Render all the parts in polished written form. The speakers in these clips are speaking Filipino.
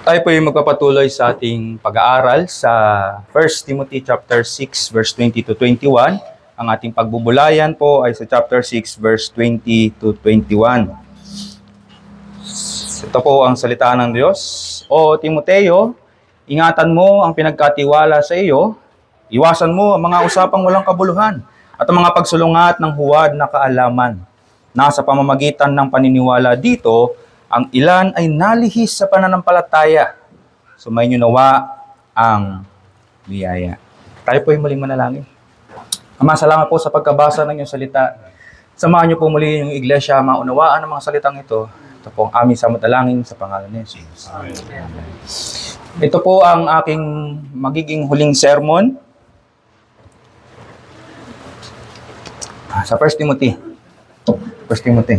Tayo po yung magpapatuloy sa ating pag-aaral sa 1 Timothy chapter 6 verse 20 to 21. Ang ating pagbubulayan po ay sa chapter 6 verse 20 to 21. Ito po ang salita ng Diyos. O Timoteo, ingatan mo ang pinagkatiwala sa iyo, iwasan mo ang mga usapang walang kabuluhan at ang mga pagsulungat ng huwad na kaalaman. Nasa pamamagitan ng paniniwala dito, ang ilan ay nalihis sa pananampalataya. Sumayin niyo nawa ang biyaya. Tayo po ay muling manalangin. Ama, salamat po sa pagkabasa ng iyong salita. Samahan niyo po muli yung iglesia, maunawaan ang mga salitang ito. Ito po ang aming samantalangin sa pangalan ni Jesus. Amen. Ito po ang aking magiging huling sermon sa 1 Timothy. 1 Timothy.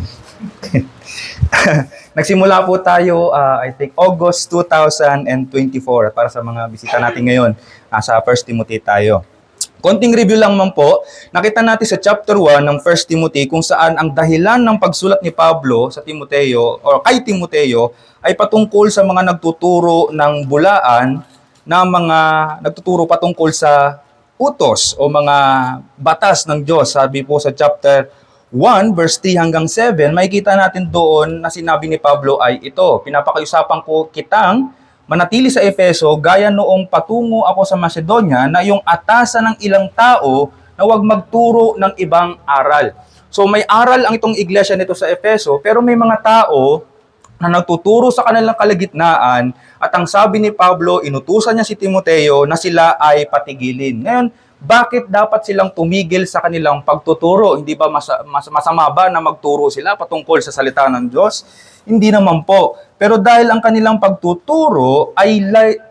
Nagsimula po tayo, I think, August 2024. Para sa mga bisita natin ngayon, sa 1 Timothy tayo. Konting review lang man po, nakita natin sa chapter 1 ng 1 Timothy kung saan ang dahilan ng pagsulat ni Pablo sa Timoteo o kay Timoteo ay patungkol sa mga nagtuturo ng bulaan na mga nagtuturo patungkol sa utos o mga batas ng Diyos. Sabi po sa chapter 1 verse 3 hanggang 7, makikita natin doon na sinabi ni Pablo ay ito, pinapakiusapan ko kitang manatili sa Efeso gaya noong patungo ako sa Macedonia na yung atasan ng ilang tao na huwag magturo ng ibang aral. So may aral ang itong iglesia nito sa Efeso, pero may mga tao na nagtuturo sa kanilang kalagitnaan at ang sabi ni Pablo, inutusan niya si Timoteo na sila ay patigilin. Ngayon, bakit dapat silang tumigil sa kanilang pagtuturo? Hindi ba masama ba na magturo sila patungkol sa salita ng Diyos? Hindi naman po. Pero dahil ang kanilang pagtuturo ay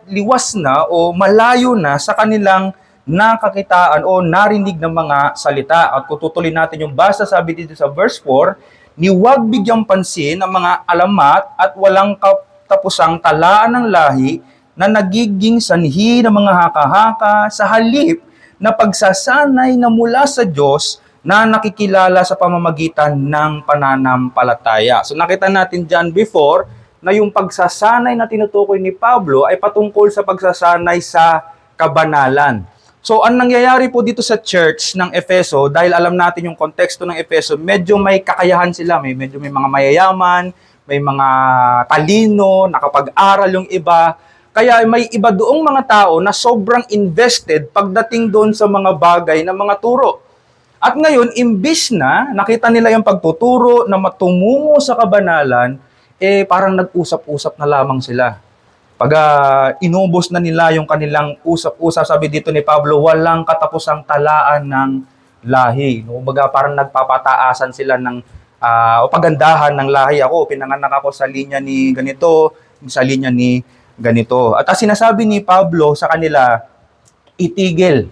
liwas na o malayo na sa kanilang nakakitaan o narinig ng mga salita. At kung tutuloy natin yung basa, sabi dito sa verse 4, ni huwag bigyang pansin ang mga alamat at walang katapusang talaan ng lahi na nagiging sanhi ng mga haka-haka sa halip na pagsasanay na mula sa Diyos na nakikilala sa pamamagitan ng pananampalataya. So nakita natin dyan before na yung pagsasanay na tinutukoy ni Pablo ay patungkol sa pagsasanay sa kabanalan. So ang nangyayari po dito sa church ng Efeso, dahil alam natin yung konteksto ng Efeso, medyo may kakayahan sila, medyo may mga mayayaman, may mga talino, nakapag-aral yung iba. Kaya may iba doong mga tao na sobrang invested pagdating doon sa mga bagay na mga turo. At ngayon, imbis na nakita nila yung pagtuturo na matumungo sa kabanalan, parang nag-usap-usap na lamang sila. Pag inubos na nila yung kanilang usap-usap, sabi dito ni Pablo, walang katapusang talaan ng lahi. Kumbaga parang nagpapataasan sila ng o pagandahan ng lahi. Ako, pinanganak ako sa linya ni ganito, sa linya ni ganito. At sinasabi ni Pablo sa kanila, itigil.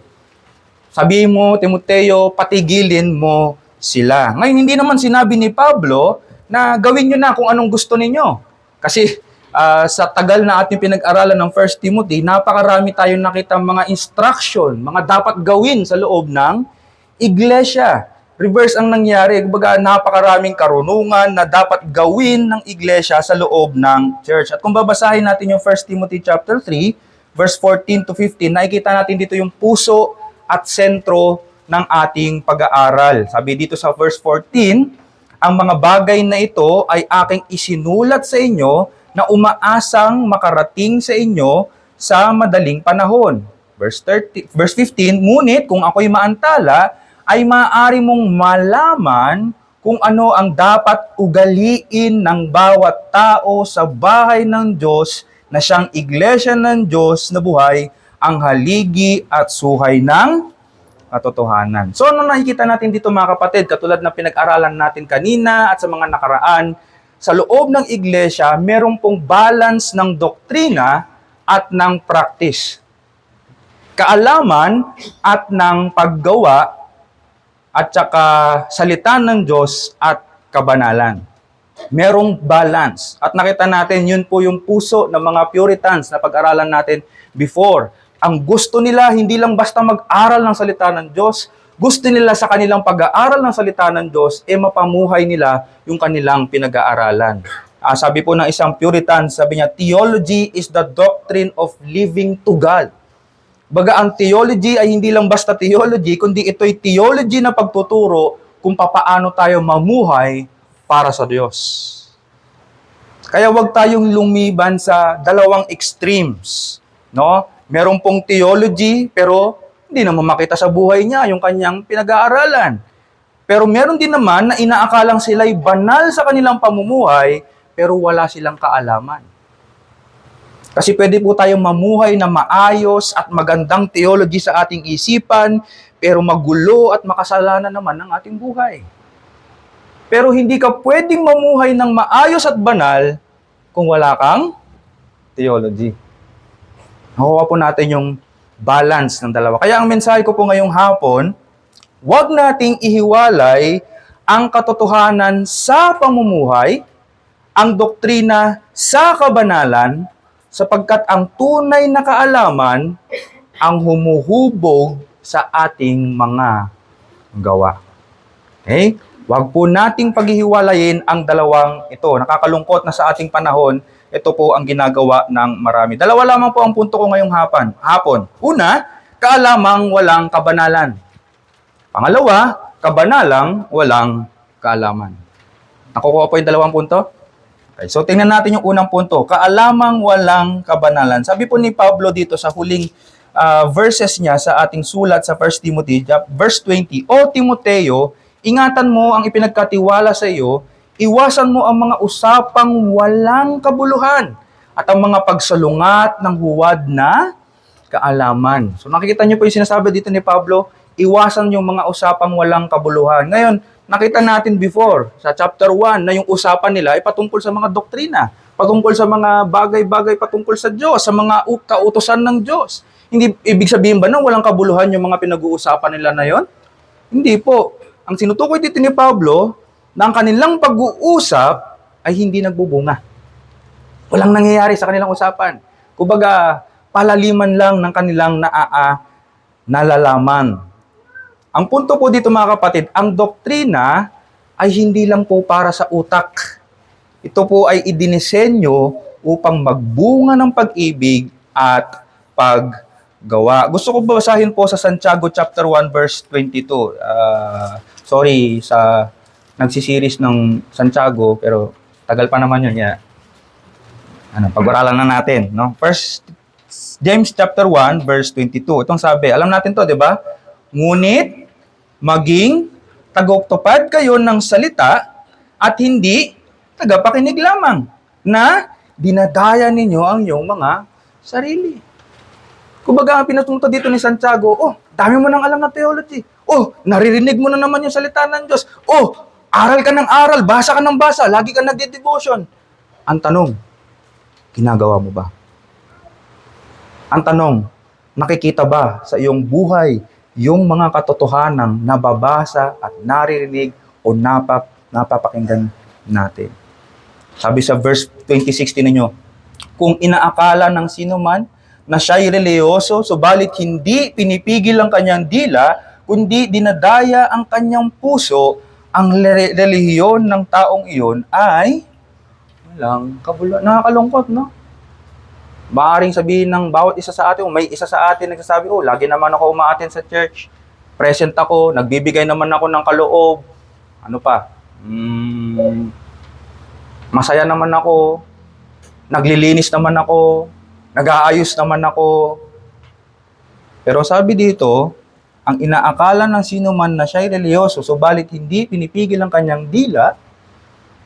Sabihin mo, Timoteo, patigilin mo sila. Ngayon, hindi naman sinabi ni Pablo na gawin nyo na kung anong gusto ninyo. Kasi sa tagal na ating pinag-aralan ng 1 Timothy, napakarami tayong nakitang mga instruction, mga dapat gawin sa loob ng iglesia. Reverse ang nangyari, kumbaga napakaraming karunungan na dapat gawin ng iglesia sa loob ng church. At kung babasahin natin yung 1 Timothy chapter 3, verse 14 to 15, nakikita natin dito yung puso at sentro ng ating pag-aaral. Sabi dito sa verse 14, ang mga bagay na ito ay aking isinulat sa inyo na umaasang makarating sa inyo sa madaling panahon. Verse 15, ngunit kung ako'y maantala, ay maaari mong malaman kung ano ang dapat ugaliin ng bawat tao sa bahay ng Diyos na siyang iglesia ng Diyos na buhay, ang haligi at suhay ng katotohanan. So ano nakikita natin dito mga kapatid, katulad na pinag-aralan natin kanina at sa mga nakaraan, sa loob ng iglesia, meron pong balance ng doktrina at ng practice. Kaalaman at ng paggawa at saka salita ng Diyos at kabanalan. Merong balance. At nakita natin, yun po yung puso ng mga Puritans na pag-aralan natin before. Ang gusto nila, hindi lang basta mag-aral ng salita ng Diyos, gusto nila sa kanilang pag-aaral ng salita ng Diyos, mapamuhay nila yung kanilang pinag-aaralan. Sabi po ng isang Puritan, sabi niya, theology is the doctrine of living to God. Baga ang theology ay hindi lang basta theology, kundi ito'y theology na pagtuturo kung papaano tayo mamuhay para sa Diyos. Kaya wag tayong lumiban sa dalawang extremes, no? Meron pong theology pero hindi naman makita sa buhay niya yung kanyang pinag-aaralan. Pero meron din naman na inaakalang sila'y banal sa kanilang pamumuhay pero wala silang kaalaman. Kasi pwede po tayong mamuhay na maayos at magandang theology sa ating isipan pero magulo at makasalanan naman ng ating buhay. Pero hindi ka pwedeng mamuhay ng maayos at banal kung wala kang theology. Nakuha po natin yung balance ng dalawa. Kaya ang mensahe ko po ngayong hapon, huwag nating ihiwalay ang katotohanan sa pamumuhay, ang doktrina sa kabanalan, sapagkat ang tunay na kaalaman ang humuhubog sa ating mga gawa. Okay? Huwag po nating paghihiwalayin ang dalawang ito. Nakakalungkot na sa ating panahon, ito po ang ginagawa ng marami. Dalawa lamang po ang punto ko ngayong hapon. Una, kaalamang walang kabanalan. Pangalawa, kabanalang walang kaalaman. Nakukuha po yung dalawang punto? Okay, so tingnan natin yung unang punto. Kaalamang walang kabanalan. Sabi po ni Pablo dito sa huling verses niya sa ating sulat sa 1 Timothy, verse 20, O Timoteo, ingatan mo ang ipinagkatiwala sa iyo, iwasan mo ang mga usapang walang kabuluhan at ang mga pagsalungat ng huwad na kaalaman. So nakikita niyo po yung sinasabi dito ni Pablo, iwasan yung mga usapang walang kabuluhan. Ngayon, nakita natin before sa chapter 1 na yung usapan nila ay patungkol sa mga doktrina, patungkol sa mga bagay-bagay patungkol sa Diyos, sa mga kautusan ng Diyos. Hindi ibig sabihin ba na walang kabuluhan yung mga pinag-uusapan nila na yon? Hindi po. Ang sinutukoy dito ni Pablo, na ang kanilang pag-uusap ay hindi nagbubunga. Walang nangyayari sa kanilang usapan. Kumbaga, palaliman lang ng kanilang nalalaman. Ang punto po dito mga kapatid, ang doktrina ay hindi lang po para sa utak. Ito po ay idinisenyo upang magbunga ng pag-ibig at paggawa. Gusto ko basahin po sa Santiago chapter 1 verse 22. Sorry sa nagsisiris ng Santiago, pero tagal pa naman yun. Pag-aralan na natin. No? First James chapter 1 verse 22. Itong sabi, alam natin to, di ba? Ngunit maging tagapagtupad kayo ng salita at hindi tagapakinig lamang na dinadaya ninyo ang iyong mga sarili. Kumbaga, ang pinutunto dito ni Santiago, dami mo nang alam na theology. Naririnig mo na naman yung salita ng Diyos. Aral ka ng aral, basa ka ng basa, lagi ka nagde-devotion. Ang tanong, ginagawa mo ba? Ang tanong, nakikita ba sa iyong buhay yung mga katotohanang nababasa at naririnig o napapakinggan natin? Sabi sa verse 20:16 ninyo, kung inaakala ng sino man na siya'y reliyoso, subalit hindi pinipigil ang kanyang dila, kundi dinadaya ang kanyang puso, ang relihiyon ng taong iyon ay walang kabuluhan. Nakakalungkot, no? Maaaring sabihin ng bawat isa sa atin, may isa sa atin nagsasabi, lagi naman ako umaattend sa church, present ako, nagbibigay naman ako ng kaloob, ano pa, masaya naman ako, naglilinis naman ako, nag-aayos naman ako. Pero sabi dito, ang inaakala ng sino man na siya'y reliyoso, subalit hindi pinipigil ang kanyang dila,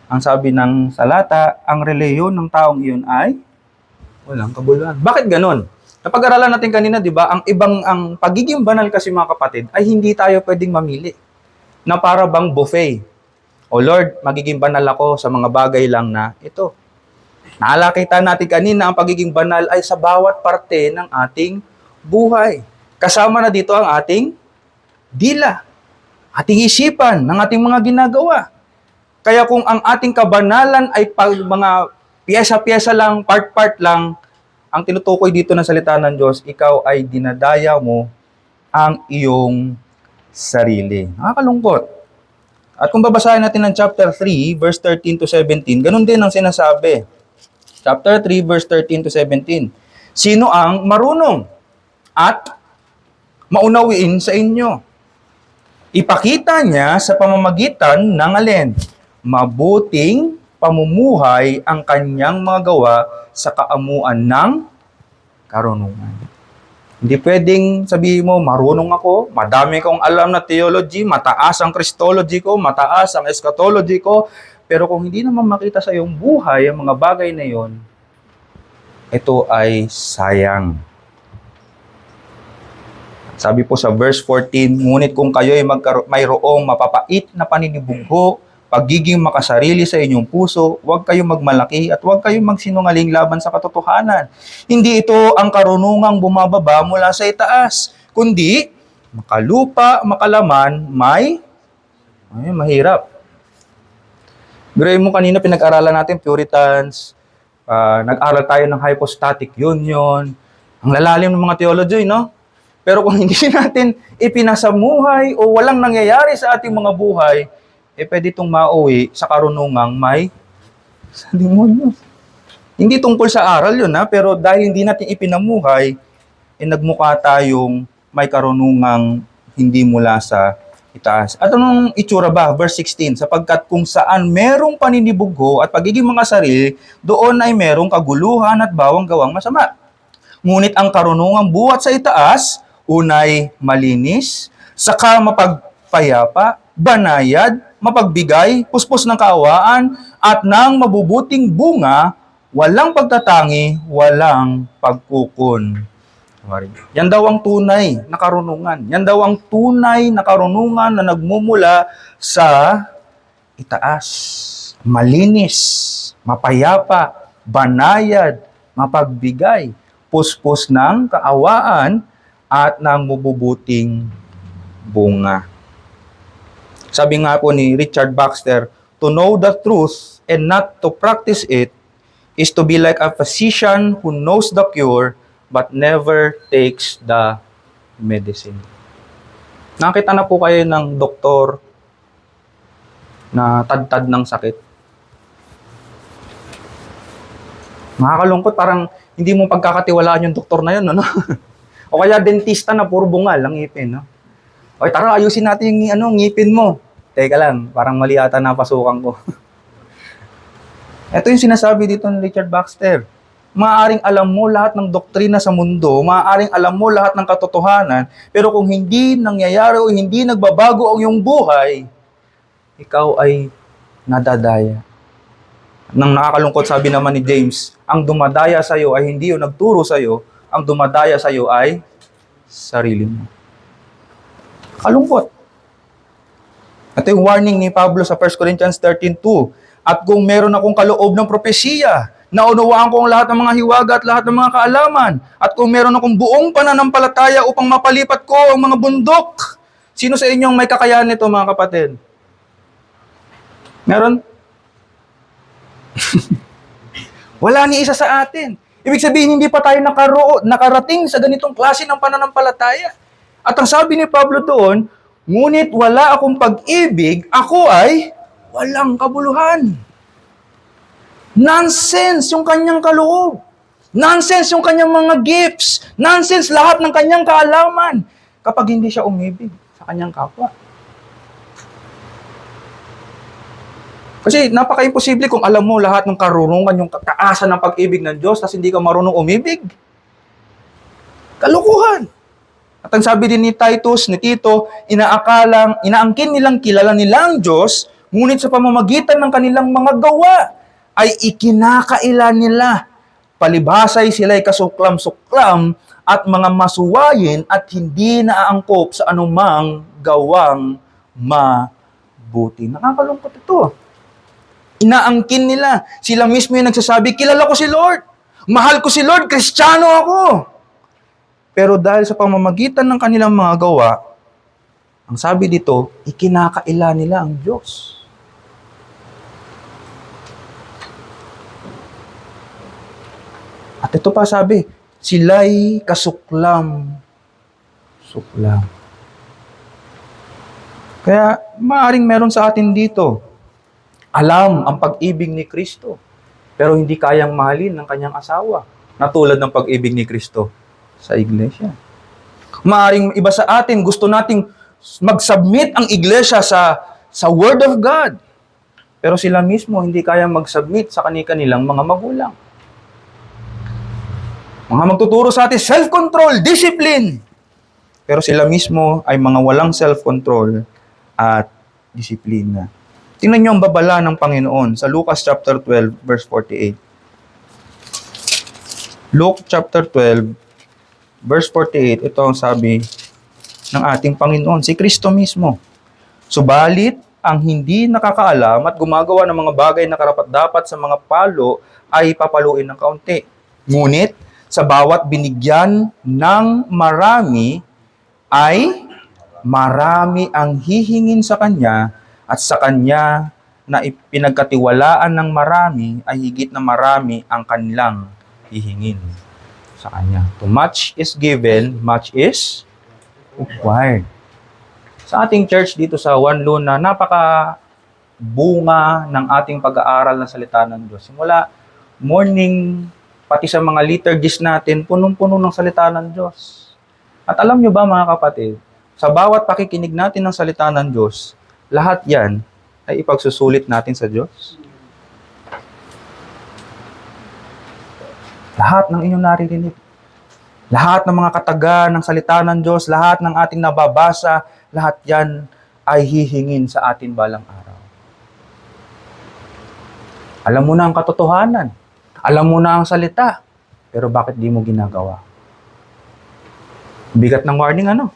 ang sabi ng salata, ang relihiyon ng taong iyon ay walang kabuluhan. Bakit ganun? Napag-aralan natin kanina, di ba, ang pagiging banal kasi mga kapatid, ay hindi tayo pwedeng mamili. Na para bang buffet. O Lord, magiging banal ako sa mga bagay lang na ito. Naalakita natin kanina, ang pagiging banal ay sa bawat parte ng ating buhay. Kasama na dito ang ating dila, ating isipan, ng ating mga ginagawa. Kaya kung ang ating kabanalan ay mga piyesa-piyesa lang, part-part lang, ang tinutukoy dito ng salita ng Diyos, ikaw ay dinadaya mo ang iyong sarili. Nakakalungkot. At kung babasahin natin ng chapter 3, verse 13 to 17, ganun din ang sinasabi. Chapter 3, verse 13 to 17. Sino ang marunong at maunawiin sa inyo? Ipakita niya sa pamamagitan ng alin? Mabuting pamumuhay ang kanyang mga gawa sa kaamuan ng karunungan. Hindi pwedeng sabihin mo, marunong ako, madami kong alam na theology, mataas ang Christology ko, mataas ang eschatology ko, pero kung hindi naman makita sa iyong buhay ang mga bagay na yon, ito ay sayang. Sabi po sa verse 14, ngunit kung kayo ay mayroong mapapait na paninibugho, pagiging makasarili sa inyong puso, huwag kayong magmalaki at huwag kayong magsinungaling laban sa katotohanan. Hindi ito ang karunungang bumababa mula sa itaas, kundi makalupa, makalaman, mahirap. Biruin mo kanina pinag-aralan natin Puritans, nag-aral tayo ng hypostatic union, ang lalalim ng mga theology, no? Pero kung hindi natin ipinasamuhay o walang nangyayari sa ating mga buhay, pwede itong mauwi sa karunungang sa demonyo. Hindi tungkol sa aral yun, pero dahil hindi natin ipinamuhay, nagmukha tayong may karunungang hindi mula sa itaas. At anong itsura ba? Verse 16, sapagkat kung saan merong paninibugho at pagiging mga sarili, doon ay merong kaguluhan at bawang gawang masama. Ngunit ang karunungang buhat sa itaas, unay malinis, saka mapagpayapa, banayad, mapagbigay, puspos ng kaawaan, at ng mabubuting bunga, walang pagtatangi, walang pagkukon. Yan daw ang tunay na karunungan. Yan daw ang tunay na karunungan na nagmumula sa itaas. Malinis, mapayapa, banayad, mapagbigay, puspos ng kaawaan, at ng mabubuting bunga. Sabi nga po ni Richard Baxter, to know the truth and not to practice it is to be like a physician who knows the cure but never takes the medicine. Nakita na po kayo ng doktor na tad-tad ng sakit? Nakakalungkot, parang hindi mo pagkakatiwalaan yung doktor na yun, ano? O kaya dentista na puro bungal ang ngipin, no? Okay, tara, ayusin natin yung ngipin mo. Teka lang, parang mali ata napasukan ko. Ito yung sinasabi dito ni Richard Baxter. Maaaring alam mo lahat ng doktrina sa mundo, maaaring alam mo lahat ng katotohanan, pero kung hindi nangyayari o hindi nagbabago ang iyong buhay, ikaw ay nadadaya. Nang nakakalungkot, sabi naman ni James, ang dumadaya sa iyo ay hindi yung nagturo sa iyo, ang dumadaya sa iyo ay sarili mo. Kalungkot. Ito yung warning ni Pablo sa 1 Corinthians 13:2. At kung meron akong kaloob ng propesiya, naunawaan ko ang lahat ng mga hiwaga at lahat ng mga kaalaman, at kung meron akong buong pananampalataya upang mapalipat ko ang mga bundok, sino sa inyong may kakayahan nito, mga kapatid? Meron? Wala ni isa sa atin. Ibig sabihin, hindi pa tayo nakarating sa ganitong klase ng pananampalataya. At ang sabi ni Pablo doon, ngunit wala akong pag-ibig, ako ay walang kabuluhan. Nonsense yung kanyang kaloob. Nonsense yung kanyang mga gifts. Nonsense lahat ng kanyang kaalaman. Kapag hindi siya umibig sa kanyang kapwa. Kasi napaka-imposible kung alam mo lahat ng karunungan, yung kataasan ng pag-ibig ng Diyos, tapos hindi ka marunong umibig. Kalukuhan. At ang sabi din ni Titus, ni Tito, inaangkin nilang kilala nila ang Diyos, ngunit sa pamamagitan ng kanilang mga gawa, ay ikinakaila nila. Palibhasay sila'y kasuklam-suklam at mga masuwayin at hindi naaangkop sa anumang gawang mabuti. Nakakalungkot ito. Inaangkin nila. Sila mismo yung nagsasabi, kilala ko si Lord. Mahal ko si Lord, Kristiyano ako. Pero dahil sa pamamagitan ng kanilang mga gawa, ang sabi dito, ikinakaila nila ang Diyos. At ito pa sabi, sila'y kasuklam. Suklam. Kaya maaring meron sa atin dito, alam ang pag-ibig ni Kristo, pero hindi kayang mahalin ng kanyang asawa, na tulad ng pag-ibig ni Kristo sa iglesia. Maaring iba sa atin, gusto nating mag-submit ang iglesia sa Word of God, pero sila mismo hindi kayang mag-submit sa kanilang mga magulang. Mga magtuturo sa atin, self-control, discipline. Pero sila mismo ay mga walang self-control at disiplina. Tingnan niyo ang babala ng Panginoon sa Lucas chapter 12, verse 48. Luke chapter 12, verse 48, ito ang sabi ng ating Panginoon, si Kristo mismo. Subalit, ang hindi nakakaalam at gumagawa ng mga bagay na karapat-dapat sa mga palo ay papaluin ng kaunti. Ngunit, sa bawat binigyan ng marami, ay marami ang hihingin sa kanya at sa kanya na ipinagkatiwalaan ng marami ay higit na marami ang kanilang hihingin sa kanya. To much is given, much is required. Sa ating church dito sa One Luna, napaka bunga ng ating pag-aaral ng salita ng Diyos. Simula morning, pati sa mga liturgies natin, punong-puno ng salita ng Diyos. At alam nyo ba mga kapatid, sa bawat pakikinig natin ng salita ng Diyos, lahat yan ay ipagsusulit natin sa Diyos. Lahat ng inyong naririnig. Lahat ng mga kataga ng salita ng Diyos, lahat ng ating nababasa, lahat yan ay hihingin sa atin balang araw. Alam mo na ang katotohanan. Alam mo na ang salita. Pero bakit di mo ginagawa? Bigat ng warning, ano?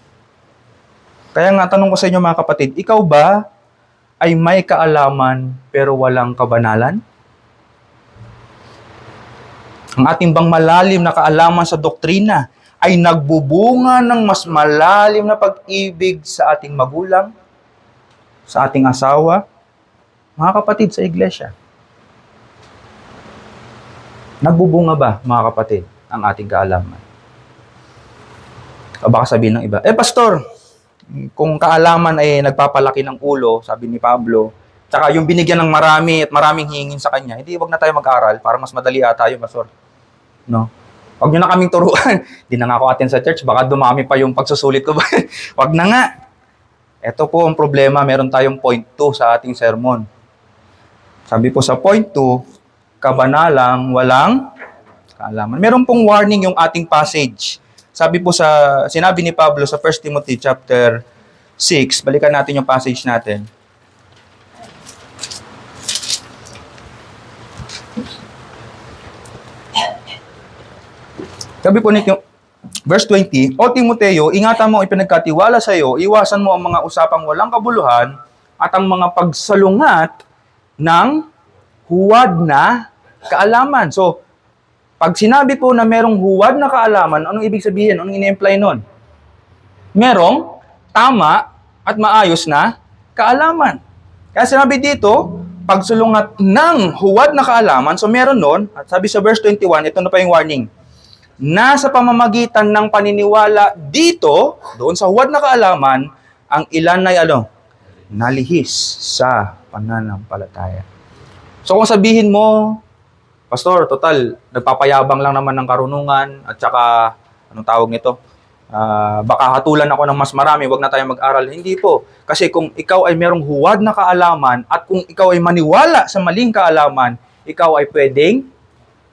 Kaya nga, tanong ko sa inyo mga kapatid, ikaw ba ay may kaalaman pero walang kabanalan? Ang ating bang malalim na kaalaman sa doktrina ay nagbubunga ng mas malalim na pag-ibig sa ating magulang, sa ating asawa, mga kapatid sa iglesia? Nagbubunga ba, mga kapatid, ang ating kaalaman? O baka sabihin ng iba, pastor, kung kaalaman ay nagpapalaki ng ulo, sabi ni Pablo, tsaka yung binigyan ng marami at maraming hingin sa kanya, hindi, wag na tayo mag-aral para mas madali ata yung pastor. No? Wag nyo na kaming turuan. Di na nga ako atin sa church, baka dumami pa yung pagsusulit ko ba? Wag na nga. Ito po ang problema, meron tayong point 2 sa ating sermon. Sabi po sa point 2, kabanalang walang kaalaman. Meron pong warning yung ating passage. Sabi po sinabi ni Pablo sa 1 Timothy chapter 6, balikan natin yung passage natin. Sabi po nito, verse 20, O Timoteo, ingatan mo ang ipinagkatiwala sa iyo, iwasan mo ang mga usapang walang kabuluhan at ang mga pagsalungat ng huwad na kaalaman. So, pag sinabi po na merong huwad na kaalaman, anong ibig sabihin? Anong ini-imply nun? Merong tama at maayos na kaalaman. Kaya sinabi dito, pagsulungat ng huwad na kaalaman, so meron nun, at sabi sa verse 21, ito na pa yung warning, nasa pamamagitan ng paniniwala dito, doon sa huwad na kaalaman, ang ilan ay nalihis sa pananampalataya. So kung sabihin mo, pastor, total, nagpapayabang lang naman ng karunungan at saka, anong tawag nito? Baka hatulan ako ng mas marami, wag na tayo mag-aral. Hindi po. Kasi kung ikaw ay merong huwad na kaalaman at kung ikaw ay maniwala sa maling kaalaman, ikaw ay pwedeng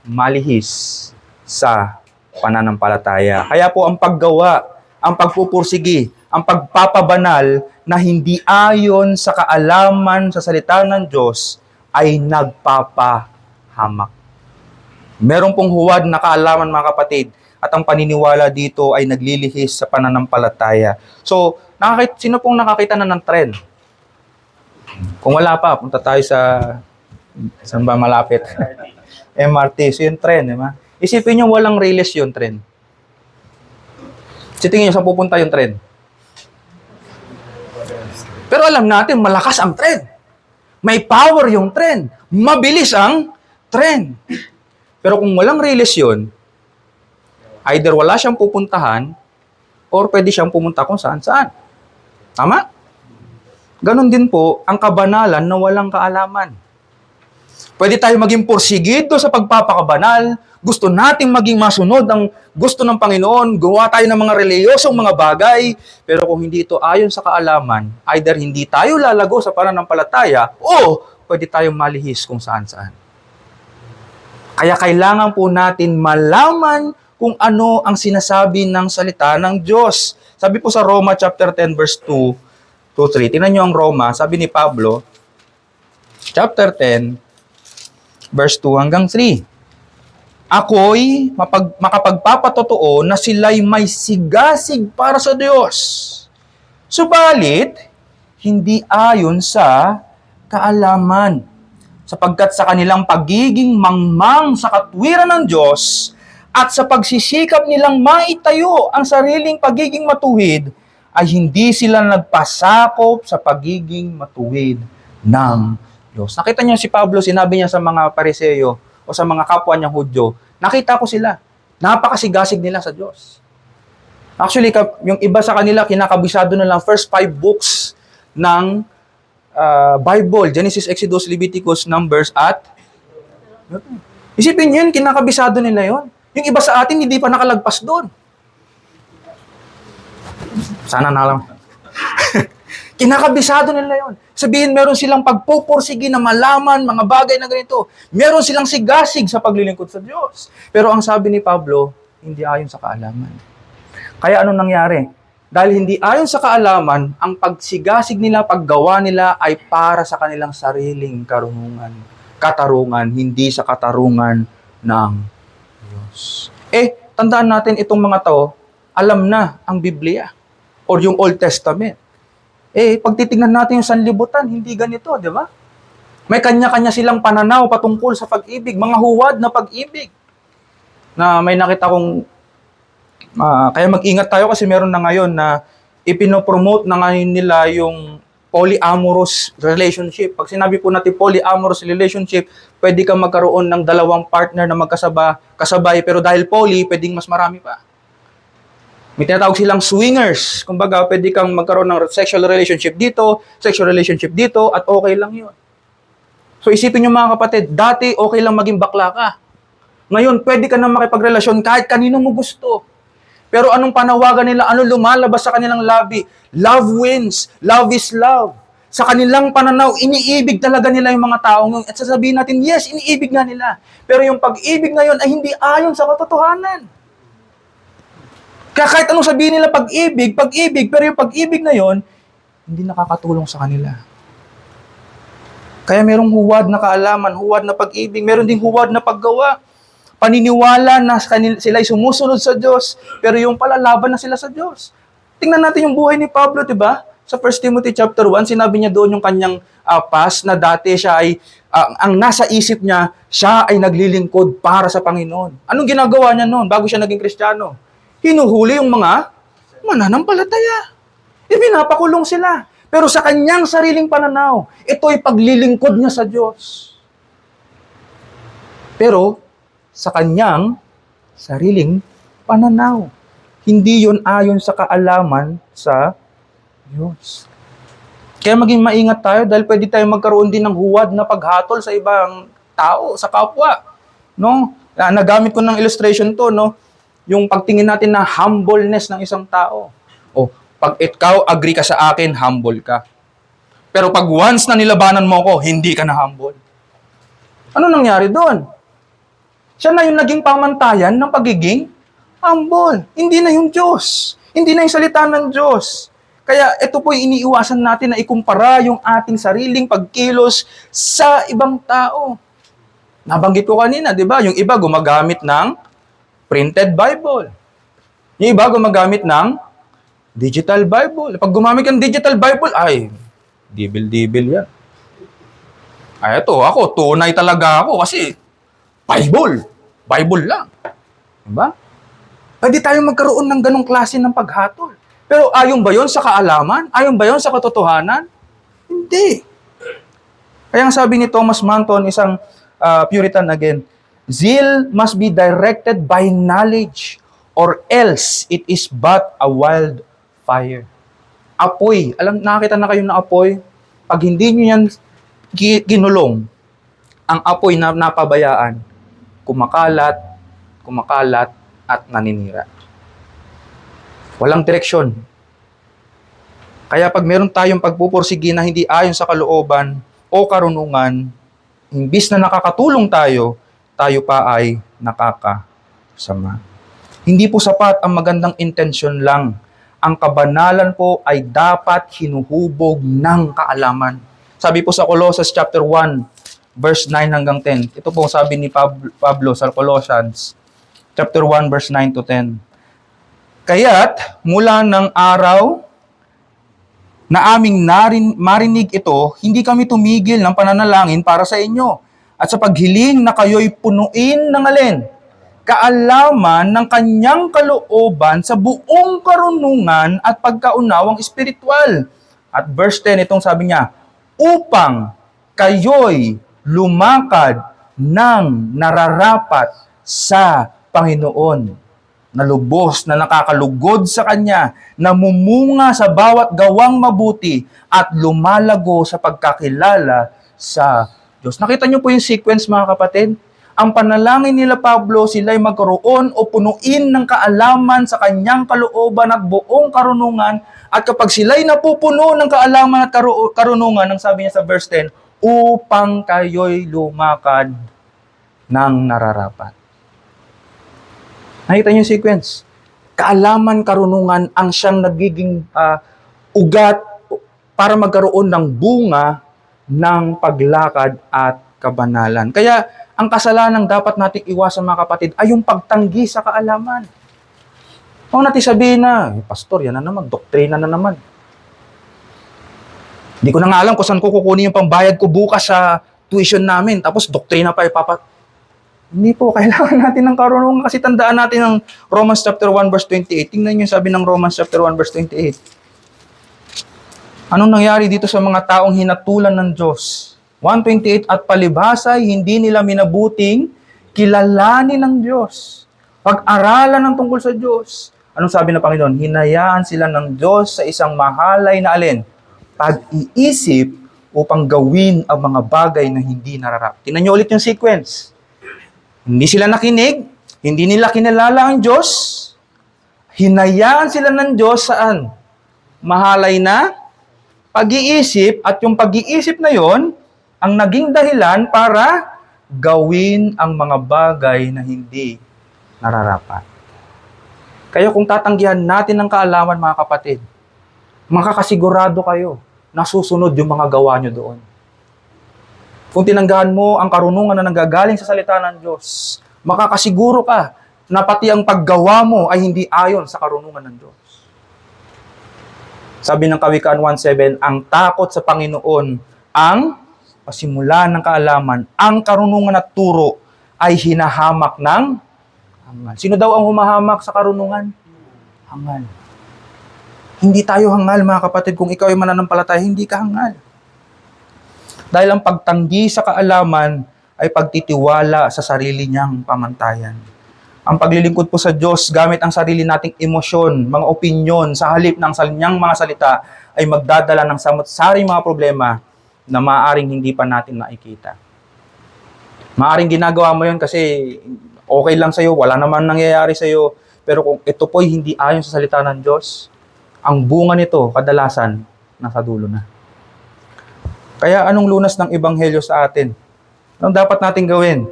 malihis sa pananampalataya. Kaya po ang paggawa, ang pagpupursigi, ang pagpapabanal na hindi ayon sa kaalaman sa salita ng Diyos ay nagpapahamak. Meron pong huwad na kaalaman mga kapatid at ang paniniwala dito ay naglilihis sa pananampalataya. So, sino pong nakakita na ng trend? Kung wala pa, punta tayo saan ba malapit? MRT. So yung trend, di ba? Isipin nyo walang release yung trend. Tingin nyo saan pupunta yung trend? Pero alam natin, malakas ang trend. May power yung trend. Mabilis ang trend. Pero kung walang release yun, either wala siyang pupuntahan or pwede siyang pumunta kung saan-saan. Tama? Ganon din po ang kabanalan na walang kaalaman. Pwede tayo maging porsigido sa pagpapakabanal, gusto nating maging masunod ang gusto ng Panginoon, gawa tayo ng mga reliyosong mga bagay, pero kung hindi ito ayon sa kaalaman, either hindi tayo lalago sa pananampalataya, o pwede tayong malihis kung saan-saan. Kaya kailangan po natin malaman kung ano ang sinasabi ng salita ng Diyos. Sabi po sa Roma chapter 10 verse 2 to 3. Tingnan niyo ang Roma, sabi ni Pablo, chapter 10 verse 2 hanggang 3. Ako'y makapagpapatotoo na sila'y may sigasig para sa Diyos. Subalit, hindi ayon sa kaalaman. Sapagkat sa kanilang pagiging mangmang sa katwiran ng Diyos at sa pagsisikap nilang maitayo ang sariling pagiging matuwid, ay hindi sila nagpasakop sa pagiging matuwid ng Diyos. Nakita niyo si Pablo, sinabi niya sa mga Pariseo o sa mga kapwa niyang Hudyo, nakita ko sila, napakasigasig nila sa Diyos. Actually, yung iba sa kanila, kinakabisado na lang first 5 books ng Bible, Genesis, Exodus, Leviticus, Numbers, at isipin niyo yun, kinakabisado nila yon. Yung iba sa atin, hindi pa nakalagpas doon. Sana na lang. Kinakabisado nila yon. Sabihin, meron silang pagpupursigi na malaman mga bagay na ganito. Meron silang sigasig sa paglilingkod sa Diyos. Pero ang sabi ni Pablo, hindi ayon sa kaalaman. Kaya anong nangyari? Dahil hindi ayon sa kaalaman, ang pagsigasig nila, paggawa nila ay para sa kanilang sariling katarungan, hindi sa katarungan ng Diyos. Tandaan natin itong mga to, alam na ang Biblia or yung Old Testament. Pag titignan natin yung sanlibutan, hindi ganito, di ba? May kanya-kanya silang pananaw patungkol sa pag-ibig, mga huwad na pag-ibig. Na may nakita kong kaya mag-ingat tayo kasi meron na ngayon na ipinopromote na ngayon nila yung polyamorous relationship. Pag sinabi po natin polyamorous relationship, pwede kang magkaroon ng 2 partner na kasabay, pero dahil poly, pwedeng mas marami pa. May tinatawag silang swingers. Kumbaga, pwede kang magkaroon ng sexual relationship dito, at okay lang yun. So isipin nyo mga kapatid, dati okay lang maging bakla ka. Ngayon, pwede ka na makipagrelasyon kahit kanino mo gusto. Pero anong panawagan nila? Ano lumalabas sa kanilang labi? Love wins. Love is love. Sa kanilang pananaw, iniibig talaga nila yung mga taong yun. At sasabihin natin, yes, iniibig nga nila. Pero yung pag-ibig ngayon ay hindi ayon sa katotohanan. Kaya kahit anong sabihin nila pag-ibig, pero yung pag-ibig na yun, hindi nakakatulong sa kanila. Kaya merong huwad na kaalaman, huwad na pag-ibig, meron ding huwad na paggawa. Paniniwala na sila'y sumusunod sa Diyos, pero yung pala laban na sila sa Diyos. Tingnan natin yung buhay ni Pablo, di ba? Sa 1 Timothy chapter 1, sinabi niya doon yung kanyang past na dati siya ay, ang nasa isip niya, siya ay naglilingkod para sa Panginoon. Anong ginagawa niya noon bago siya naging Kristiyano? Hinuhuli yung mga mananampalataya. Pinapakulong sila. Pero sa kanyang sariling pananaw, ito ay paglilingkod niya sa Diyos. Pero, sa kanyang sariling pananaw. Hindi yon ayon sa kaalaman sa Diyos. Kaya maging maingat tayo dahil pwede tayo magkaroon din ng huwad na paghatol sa ibang tao, sa kapwa. No? Nagamit ko ng illustration to, no? Yung pagtingin natin na humbleness ng isang tao. Pag ikaw agree ka sa akin, humble ka. Pero pag once na nilabanan mo ko, hindi ka na humble. Ano nangyari doon? Siya na yung naging pamantayan ng pagiging humble. Hindi na yung Diyos. Hindi na yung salita ng Diyos. Kaya ito po yung iniiwasan natin na ikumpara yung ating sariling pagkilos sa ibang tao. Nabanggit ko kanina, di ba? Yung iba gumagamit ng printed Bible. Yung iba gumagamit ng digital Bible. Pag gumamit ng digital Bible, ay, dibil-dibil yan. Ay, ito, ako, tunay talaga ako kasi Bible lang. Diba? Pwede tayong magkaroon ng ganong klase ng paghatol. Pero ayon ba yon sa kaalaman? Ayon ba yon sa katotohanan? Hindi. Kaya ang sabi ni Thomas Manton, isang Puritan again, zeal must be directed by knowledge or else it is but a wild fire. Apoy. Nakakita na kayo ng apoy? pag hindi nyo yan kinulong, ang apoy na napabayaan, kumakalat, kumakalat, at naninira. Walang direksyon. Kaya pag meron tayong pagpupursige na hindi ayon sa kalooban o karunungan, imbis na nakakatulong tayo, tayo pa ay nakakasama. Hindi po sapat ang magandang intensyon lang. Ang kabanalan po ay dapat hinuhubog ng kaalaman. Sabi po sa Colossus chapter 1, verse 9 hanggang 10. Ito po sabi ni Pablo sa Colossians chapter 1, verse 9 to 10. Kaya't mula ng araw na aming marinig ito, hindi kami tumigil ng pananalangin para sa inyo. At sa paghiling na kayo'y punuin ng alin? Kaalaman ng kanyang kalooban sa buong karunungan at pagkaunawang espiritual. At verse 10, itong sabi niya, upang kayo'y lumakad ng nararapat sa Panginoon, na lubos na nakakalugod sa Kanya, namumunga sa bawat gawang mabuti at lumalago sa pagkakilala sa Diyos. Nakita niyo po yung sequence, mga kapatid? Ang panalangin nila Pablo, sila'y magkaroon o punuin ng kaalaman sa Kanyang kalooban at buong karunungan, at kapag sila'y napupuno ng kaalaman at karunungan, ang sabi niya sa verse 10, upang kayo'y lumakad ng nararapat. Nakita niyo yung sequence? Kaalaman, karunungan ang siyang nagiging ugat para magkaroon ng bunga ng paglakad at kabanalan. Kaya ang kasalanang dapat nating iwasan, mga kapatid, ay yung pagtanggi sa kaalaman. Huwag natin sabihin na, pastor, yan na naman, doktrina na naman. Hindi ko na nga alam kung saan ko kukunin yung pambayad ko bukas sa tuition namin, tapos doktrina pa ipapat. Hindi po, kailangan natin ng karunungan kasi tandaan natin ang Romans chapter 1 verse 28. Tingnan niyo yung sabi ng Romans chapter 1 verse 28. Anong nangyari dito sa mga taong hinatulan ng Diyos? 1:28, at palibhasa'y hindi nila minabuting kilalanin ng Diyos. Pag-aralan ng tungkol sa Diyos. Anong sabi ng Panginoon? Hinayaan sila ng Diyos sa isang mahalay na alin? Pag-iisip upang gawin ang mga bagay na hindi nararapat. Tingnan niyo ulit yung sequence. Hindi sila nakinig, hindi nila kinalala ang Diyos, hinayaan sila ng Diyos saan? Mahalay na pag-iisip, at yung pag-iisip na yon ang naging dahilan para gawin ang mga bagay na hindi nararapat. Kaya kung tatanggihan natin ang kaalaman, mga kapatid, makakasigurado kayo na susunod yung mga gawa nyo doon. Kung tinanggahan mo ang karunungan na nanggagaling sa salita ng Diyos, makakasiguro ka na pati ang paggawa mo ay hindi ayon sa karunungan ng Diyos. Sabi ng Kawikaan 1:7, ang takot sa Panginoon ang pasimulan ng kaalaman, ang karunungan at turo ay hinahamak ng hangal. Sino daw ang humahamak sa karunungan? Hangal. Hindi tayo hangal, mga kapatid. Kung ikaw ay mananampalataya, hindi ka hangal. Dahil ang pagtanggi sa kaalaman ay pagtitiwala sa sarili niyang pamantayan. Ang paglilingkod po sa Diyos gamit ang sarili nating emosyon, mga opinyon, sa halip ng niyang mga salita, ay magdadala ng samot-saring mga problema na maaaring hindi pa natin nakikita. Maaaring ginagawa mo yun kasi okay lang sa'yo, wala naman nangyayari sa'yo, pero kung ito po'y hindi ayon sa salita ng Diyos, ang bunga nito kadalasan nasa dulo na. Kaya anong lunas ng Ebanghelyo sa atin? Anong dapat natin gawin?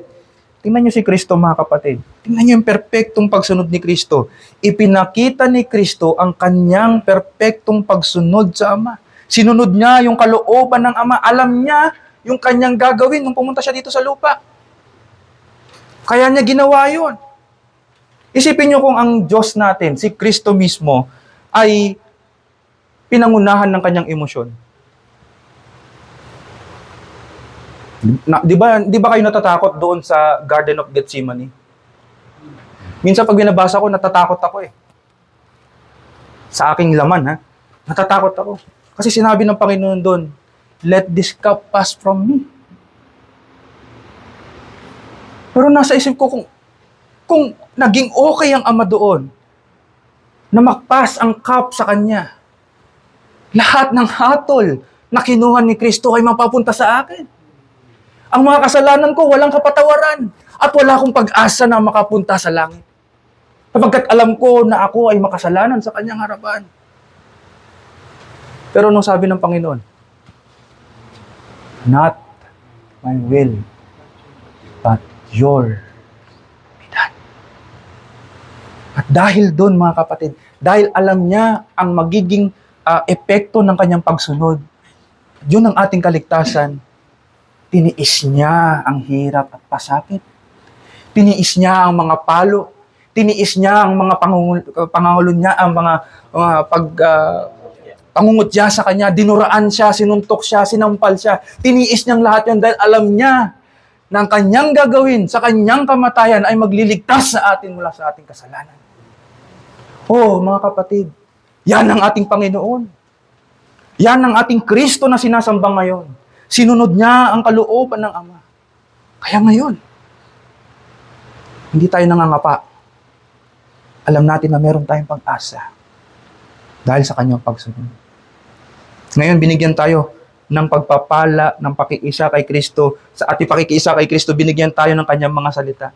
Tingnan niyo si Kristo, mga kapatid. Tingnan niyo yung perpektong pagsunod ni Kristo. Ipinakita ni Kristo ang kanyang perpektong pagsunod sa Ama. Sinunod niya yung kalooban ng Ama. Alam niya yung kanyang gagawin nung pumunta siya dito sa lupa. Kaya niya ginawa yun. Isipin niyo kung ang Diyos natin, si Kristo mismo, ay pinangunahan ng kanyang emosyon. Di ba kayo natatakot doon sa Garden of Gethsemane? Minsan pag binabasa ko, natatakot ako eh. Sa aking laman, ha? Natatakot ako. Kasi sinabi ng Panginoon doon, let this cup pass from me. Pero nasa isip ko, kung naging okay ang Ama doon, na makpas ang cup sa Kanya, lahat ng hatol, na kinuha ni Kristo ay mapapunta sa akin. Ang mga kasalanan ko, walang kapatawaran. At wala akong pag-asa na makapunta sa langit. Sapagkat alam ko na ako ay makasalanan sa kanyang harapan. Pero nung sabi ng Panginoon, not my will, but your be done. At dahil doon, mga kapatid, dahil alam niya ang magiging epekto ng kanyang pagsunod, yun ang ating kaligtasan, tiniis niya ang hirap at pasakit. Tiniis niya ang mga palo. Tiniis niya ang mga pangangulo niya, ang mga pangungutya sa kanya. Dinuraan siya, sinuntok siya, sinampal siya. Tiniis niyang lahat yun dahil alam niya na ang kanyang gagawin sa kanyang kamatayan ay magliligtas sa atin mula sa ating kasalanan. Oh, mga kapatid, yan ang ating Panginoon. Yan ang ating Kristo na sinasamba ngayon. Sinunod niya ang kalooban ng Ama. Kaya ngayon, hindi tayo nangangapa. Alam natin na meron tayong pag-asa dahil sa kanyang pagsunod. Ngayon, binigyan tayo ng pagpapala, ng pakikiisa kay Kristo. Sa ating pakikiisa kay Kristo, binigyan tayo ng kanyang mga salita.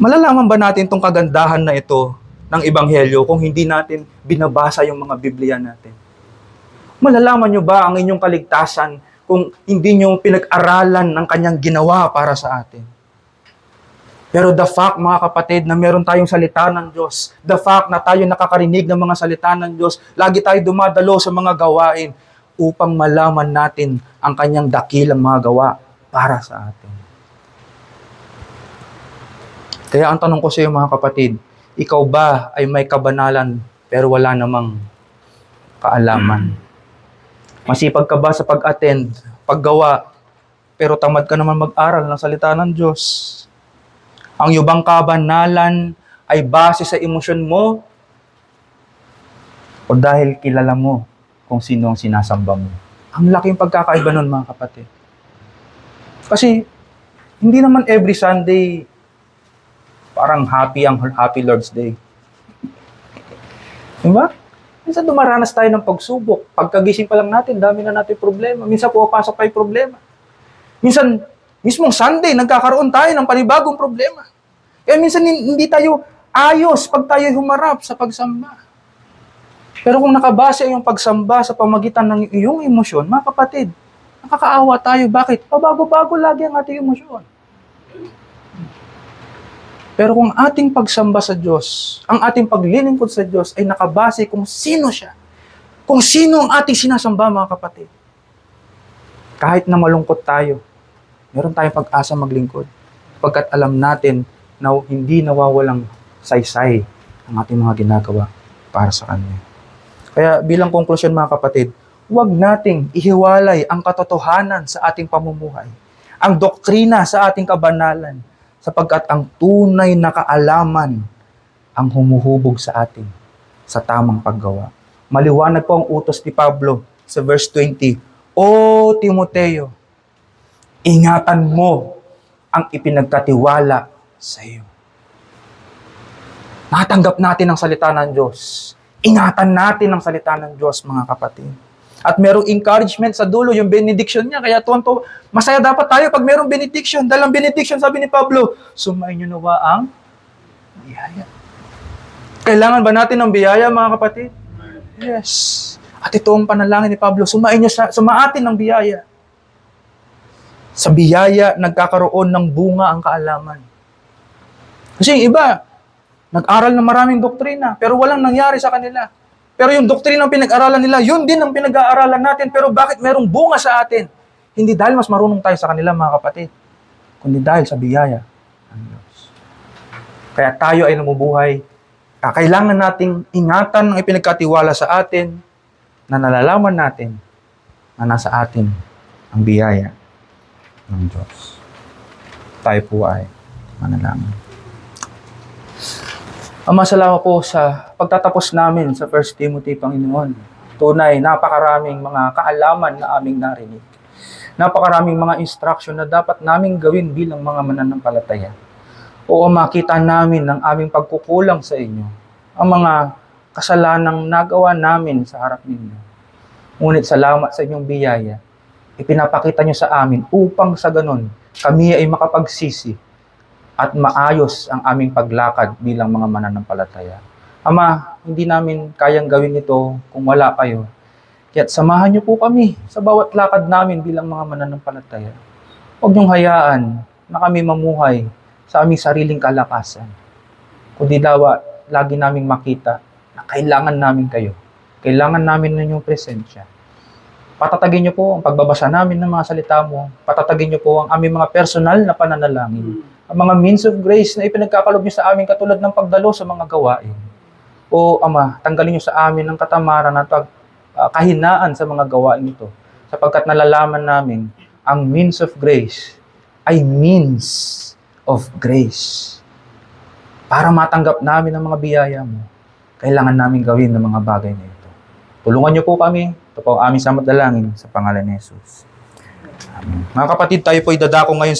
Malalaman ba natin itong kagandahan na ito ng Ebanghelyo kung hindi natin binabasa yung mga Biblia natin? Malalaman nyo ba ang inyong kaligtasan kung hindi nyo pinag-aralan ng kanyang ginawa para sa atin? Pero the fact, mga kapatid, na meron tayong salita ng Diyos, the fact na tayo nakakarinig ng mga salita ng Diyos, lagi tayo dumadalo sa mga gawain upang malaman natin ang kanyang dakilang mga gawa para sa atin. Kaya ang tanong ko sa iyo, mga kapatid, ikaw ba ay may kabanalan pero wala namang kaalaman? Masipag ka ba sa pag-attend, paggawa, pero tamad ka naman mag-aral ng salita ng Diyos? Ang iyong kabanalan ay base sa emosyon mo o dahil kilala mo kung sino ang sinasamba mo? Ang laking pagkakaiba nun, mga kapatid. Kasi hindi naman every Sunday parang happy Lord's Day. Diba? Minsan dumaranas tayo ng pagsubok. Pagkagising pa lang natin, dami na natin problema. Minsan pumapasok pa yung problema. Minsan, mismong Sunday, nagkakaroon tayo ng panibagong problema. Kaya minsan hindi tayo ayos pag tayo humarap sa pagsamba. Pero kung nakabase yung pagsamba sa pamagitan ng iyong emosyon, mga kapatid, nakakaawa tayo. Bakit? Pabago-bago lagi ang ating emosyon. Pero kung ating pagsamba sa Diyos, ang ating paglilingkod sa Diyos ay nakabase kung sino siya. Kung sino ang ating sinasamba, mga kapatid. Kahit na malungkot tayo, meron tayong pag-asa maglingkod. Pagkat alam natin na hindi nawawalang saysay ang ating mga ginagawa para sa Kanya. Kaya bilang konklusyon, mga kapatid, huwag nating ihiwalay ang katotohanan sa ating pamumuhay, ang doktrina sa ating kabanalan, sapagkat ang tunay na kaalaman ang humuhubog sa atin sa tamang paggawa. Maliwanag po ang utos ni Pablo sa verse 20, O Timoteo, ingatan mo ang ipinagkatiwala sa iyo. Natanggap natin ang salita ng Diyos. Ingatan natin ang salita ng Diyos, mga kapatid. At merong encouragement sa dulo, yung benediction niya. Kaya tuwan-tuwa, masaya dapat tayo pag merong benediction. Dahil ang benediction, sabi ni Pablo, sumain niyo nawa ang biyaya. Kailangan ba natin ng biyaya, mga kapatid? Yes. At ito ang panalangin ni Pablo, sumaatin ng biyaya. Sa biyaya, nagkakaroon ng bunga ang kaalaman. Kasi yung iba, nag-aral ng maraming doktrina, pero walang nangyari sa kanila. Pero yung doktrina ang pinag-aralan nila, yun din ang pinag-aaralan natin. Pero bakit merong bunga sa atin? Hindi dahil mas marunong tayo sa kanila, mga kapatid, kundi dahil sa biyaya ng Diyos. Kaya tayo ay namumuhay. Kailangan nating ingatan ang ipinagkatiwala sa atin na nalalaman natin na nasa atin ang biyaya ng Diyos. Tayo po ay manalangin. Ama, salamat po sa pagtatapos namin sa 1 Timothy, Panginoon. Tunay, napakaraming mga kaalaman na aming narinig. Napakaraming mga instruction na dapat naming gawin bilang mga mananampalataya. O makita namin ang aming pagkukulang sa inyo, ang mga kasalanang nagawa namin sa harap ninyo. Ngunit salamat sa inyong biyaya, ipinapakita nyo sa amin upang sa ganon, kami ay makapagsisi at maayos ang aming paglakad bilang mga mananampalataya. Ama, hindi namin kayang gawin ito kung wala kayo. Kaya't samahan niyo po kami sa bawat lakad namin bilang mga mananampalataya. Huwag niyong hayaan na kami mamuhay sa aming sariling kalakasan. Kundi dawa, lagi naming makita na kailangan namin kayo. Kailangan namin ng inyong presensya. Patatagin niyo po ang pagbabasa namin ng mga salita mo. Patatagin niyo po ang aming mga personal na pananalangin. Ang mga means of grace na ipinagkakalob niyo sa amin katulad ng pagdalo sa mga gawain. O Ama, tanggalin niyo sa amin ang katamaran at kahinaan sa mga gawain ito. Sapagkat nalalaman namin, ang means of grace ay means of grace. Para matanggap namin ang mga biyaya mo, kailangan namin gawin ng mga bagay na ito. Tulungan niyo po kami. Ito po ang aming samot dalangin sa pangalan ni Jesus. Amen. Mga kapatid, tayo po idadako ngayon sa